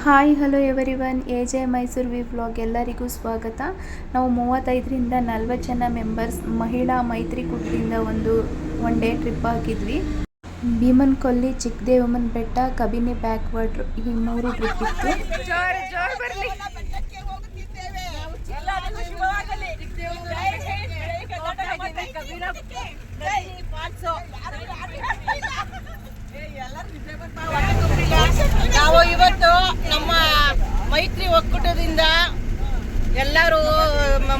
Hi hello everyone, AJ Mysuru V vlog ಎಲ್ಲರಿಗೂ ಸ್ವಾಗತ. ನಾವು 35ರಿಂದ 40 ಜನ ಮೆಂಬರ್ಸ್ ಮಹಿಳಾ ಮೈತ್ರಿಕೂಟದಿಂದ ಒನ್ ಡೇ ಟ್ರಿಪ್ ಹಾಕಿದ್ವಿ. ಭೀಮನಕೊಲ್ಲಿ, ಚಿಕ್ಕದೇವಮ್ಮನ ಬೆಟ್ಟ, ಕಬಿನಿ ಬ್ಯಾಕ್ ವಾಟರ್, ಈ 3 ಟ್ರಿಪ್ ಇತ್ತು. ನಾವು ಇವತ್ತು ನಮ್ಮ ಮೈತ್ರಿ ಒಕ್ಕೂಟದಿಂದ ಎಲ್ಲರೂ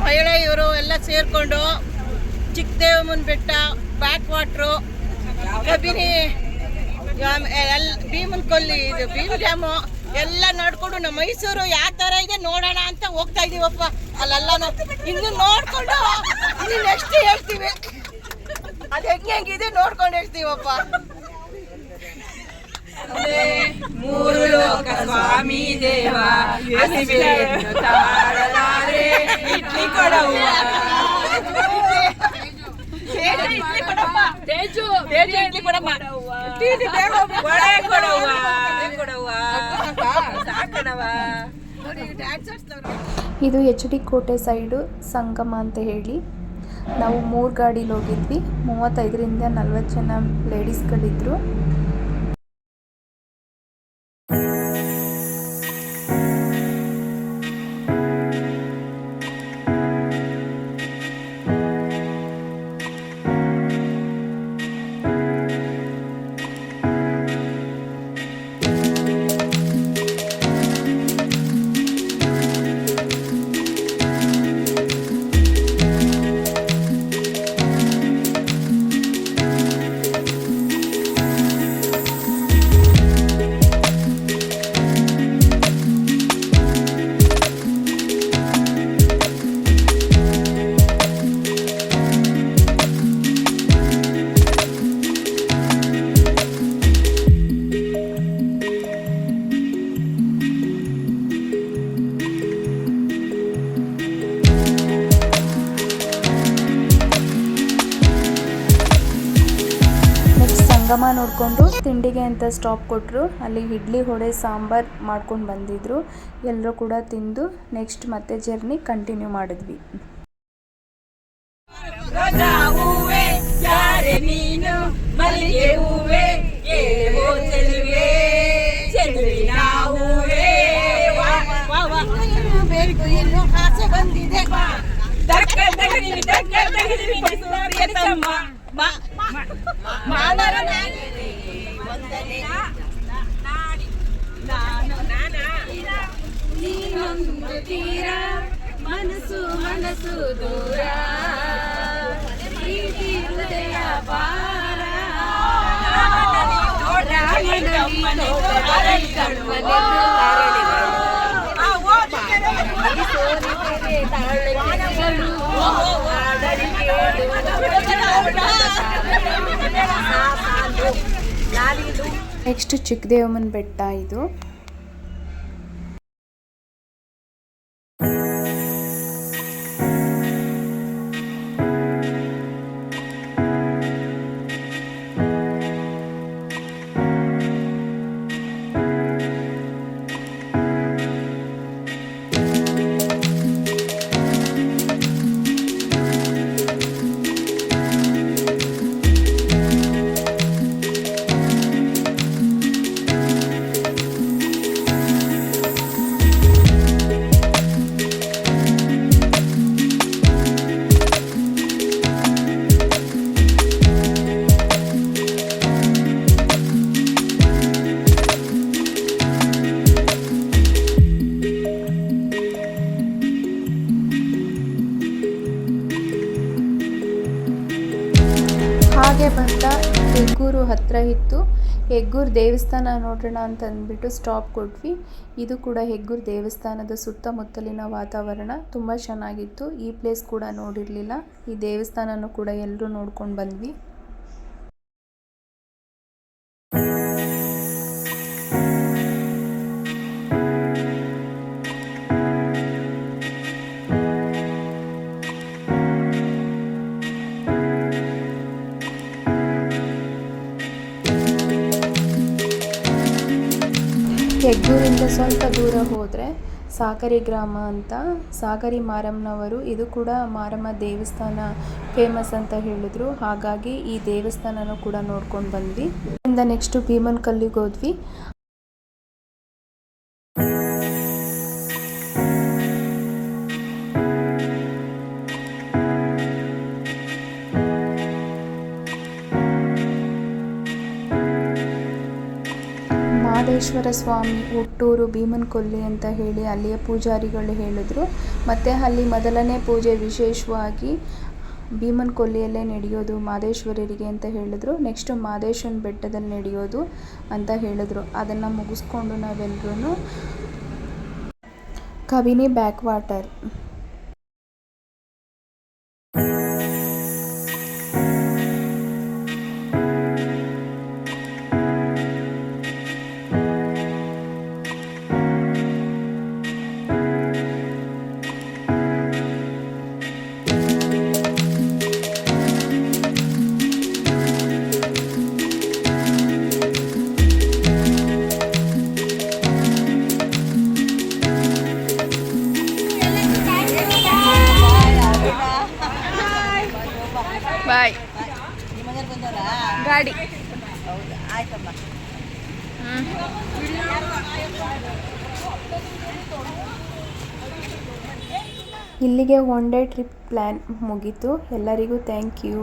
ಮಹಿಳೆಯರು ಎಲ್ಲ ಸೇರ್ಕೊಂಡು ಚಿಕ್ಕದೇವಮ್ಮನ ಬೆಟ್ಟ, ಬ್ಯಾಕ್ ವಾಟ್ರು, ಕಬಿನಿ, ಭೀಮನಕೊಲ್ಲಿ, ಇದು ಭೀಮ್ ಡ್ಯಾಮು ಎಲ್ಲ ನೋಡ್ಕೊಂಡು ನಮ್ಮ ಮೈಸೂರು ಯಾವ ತರ ಇದೆ ನೋಡೋಣ ಅಂತ ಹೋಗ್ತಾ ಇದೀವಪ್ಪ. ಅಲ್ಲೆಲ್ಲ ಇನ್ನು ನೋಡ್ಕೊಂಡು ಇನ್ನು ನೆಕ್ಸ್ಟ್ ಹೇಳ್ತೀವಿ, ಅದು ಹೆಂಗಿದೆ ನೋಡ್ಕೊಂಡು ಹೇಳ್ತೀವಪ್ಪ. ಮೂರು ಲೋಕ ಸ್ವಾಮಿ ದೇವ ಹಸಿವೆಯನ್ನು ತಾಳಲಾರೆ ಇಡ್ಲಿ ಕೊಡವ್ವ, ಇಡ್ಲಿ ಕೊಡಮ್ಮ, ವಡೆ ಕೊಡವ್ವ, ಸಾಕಣವ. ಇದು ಎಚ್ ಡಿ ಕೋಟೆ ಸೈಡು ಸಂಗಮ ಅಂತ ಹೇಳಿ ನಾವು 3 ಗಾಡೀಲಿ ಹೋಗಿದ್ವಿ. 35ರಿಂದ 40 ಜನ ಲೇಡೀಸ್ಗಳಿದ್ರು. ಸಂಗಮ ನೋಡಿಕೊಂಡು ತಿಂಡಿಗೆ ಅಂತ ಸ್ಟಾಪ್ ಕೊಟ್ಟರು. ಅಲ್ಲಿ ಇಡ್ಲಿ, ವಡೆ, ಸಾಂಬಾರ್ ಮಾಡ್ಕೊಂಡು ಬಂದಿದ್ರು. ಎಲ್ಲರೂ ಕೂಡ ತಿಂದು ನೆಕ್ಸ್ಟ್ ಮತ್ತೆ ಜರ್ನಿ ಕಂಟಿನ್ಯೂ ಮಾಡಿದ್ವಿ. ತೀರ ಮನಸ್ಸು ಮನಸ್ಸು ದೂರ ಪ್ರೀತಿ ಹೃದಯ ಪಾರ ನೆಕ್ಸ್ಟ್ ಚಿಕ್ಕದೇವಮ್ಮನ ಬೆಟ್ಟ ಇದು. ಹಾಗೆ ಬಂದ ಹೆಗ್ಗೂರು ಹತ್ತಿರ ಇತ್ತು. ಹೆಗ್ಗೂರು ದೇವಸ್ಥಾನ ನೋಡೋಣ ಅಂತ ಅಂದ್ಬಿಟ್ಟು ಸ್ಟಾಪ್ ಕೊಟ್ವಿ. ಇದು ಕೂಡ ಹೆಗ್ಗೂರು ದೇವಸ್ಥಾನದ ಸುತ್ತಮುತ್ತಲಿನ ವಾತಾವರಣ ತುಂಬ ಚೆನ್ನಾಗಿತ್ತು. ಈ ಪ್ಲೇಸ್ ಕೂಡ ನೋಡಿರಲಿಲ್ಲ. ಈ ದೇವಸ್ಥಾನನೂ ಕೂಡ ಎಲ್ಲರೂ ನೋಡ್ಕೊಂಡು ಬಂದ್ವಿ. ಹೆಗ್ಗೂರಿನ ಇಲ್ಲಿಂದ ಸ್ವಲ್ಪ ದೂರ ಹೋದರೆ ಸಾಕರಿ ಗ್ರಾಮ ಅಂತ, ಸಾಕರಿ ಮಾರಮ್ಮನವರು, ಇದು ಕೂಡ ಮಾರಮ್ಮ ದೇವಸ್ಥಾನ ಫೇಮಸ್ ಅಂತ ಹೇಳಿದ್ರು. ಹಾಗಾಗಿ ಈ ದೇವಸ್ಥಾನನೂ ಕೂಡ ನೋಡ್ಕೊಂಡು ಬಂದ್ವಿ. ಇಲ್ಲಿಂದ ನೆಕ್ಸ್ಟು ಭೀಮನ್ ಕಲ್ಲಿಗೆ ಹೋದ್ವಿ. ಮಹದೇಶ್ವರ ಸ್ವಾಮಿ ಹುಟ್ಟೂರು ಭೀಮನಕೊಲ್ಲಿ ಅಂತ ಹೇಳಿ ಅಲ್ಲಿಯ ಪೂಜಾರಿಗಳು ಹೇಳಿದ್ರು. ಮತ್ತು ಅಲ್ಲಿ ಮೊದಲನೇ ಪೂಜೆ ವಿಶೇಷವಾಗಿ ಭೀಮನಕೊಲ್ಲಿಯಲ್ಲೇ ನಡೆಯೋದು ಮಹದೇಶ್ವರರಿಗೆ ಅಂತ ಹೇಳಿದ್ರು. ನೆಕ್ಸ್ಟು ಮಹದೇಶ್ವರನ ಬೆಟ್ಟದಲ್ಲಿ ನಡೆಯೋದು ಅಂತ ಹೇಳಿದ್ರು. ಅದನ್ನು ಮುಗಿಸ್ಕೊಂಡು ನಾವೆಲ್ಲರೂ ಕಬಿನಿ ಬ್ಯಾಕ್ ವಾಟರ್ ಬಾಯ್ ಗಾಡಿ ಹೌದಾ, ಆಯ್ತಮ್ಮ. ಇಲ್ಲಿಗೆ ಒನ್ ಡೇ ಟ್ರಿಪ್ ಪ್ಲ್ಯಾನ್ ಮುಗೀತು. ಎಲ್ಲರಿಗೂ ಥ್ಯಾಂಕ್ ಯು.